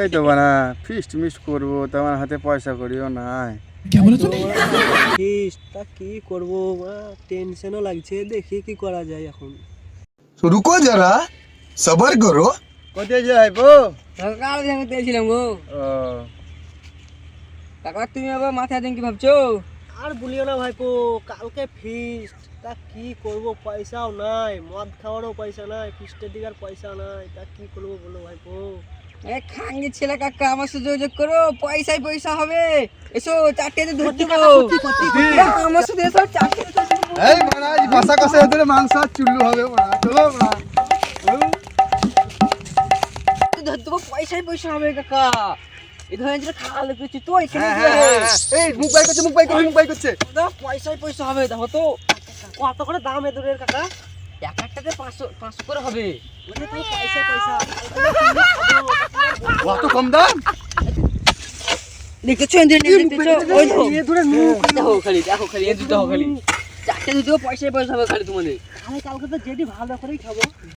এই তো বানা ফিস্ট মিস্ট করবো, তোমার হাতে পয়সা করিও নাই। ফিস্ট তা কি করবো, টেনশনও লাগছে, দেখি কি করা যায় এখন। रुको जरा सबर करो। কোথায় যাইবো? কাল আমি দিয়েছিলাম গো ও কাকা, তুমি আবার মাথায় দিন কি ভাবছো? আর বলিও না ভাইপো, কালকে ফিস্ট, তা কি করব, পয়সাও নাই, মদ খাওয়ারও পয়সা নাই, ফিস্টের দিকে আর পয়সা নাই, তা কি করবো বলো ভাইপো। খাঙ্গি ছেলে কাকা, আমার সাথে যোগাযোগ করো, পয়সায় পয়সা হবে। এসো চারটে ধরতে আমার সাথে এসো, চারটে এই বানা এই ভাষা কষে ধরে মাংস আর চুল্লু হবে বানা, চলো বানা। ধরতে পয়সায় পয়সা হবে কাকা। এই ধরেন যেটা খাওয়ালে পেয়েছি তো এখানে এই মুখ বাই করছে, মুখ বাই করছে, মুখ বাই করছে। পয়সায় পয়সা হবে, দেখো তো কত করে দাম এদের কাকা? এক একটাতে 500 করে হবে। ওরে ভাই পয়সা পয়সা, অত কম দাম? দেখতেছো এদের দেখতেছো, ওই দেখো এ ধরে মুখ দেখো খালি, দেখো খালি এই দুটো খালি চারটে দুটো পয়সায় পয়সা হবে খালি তোমাদের। কালকে তো যেটি ভালো করেই খাবো।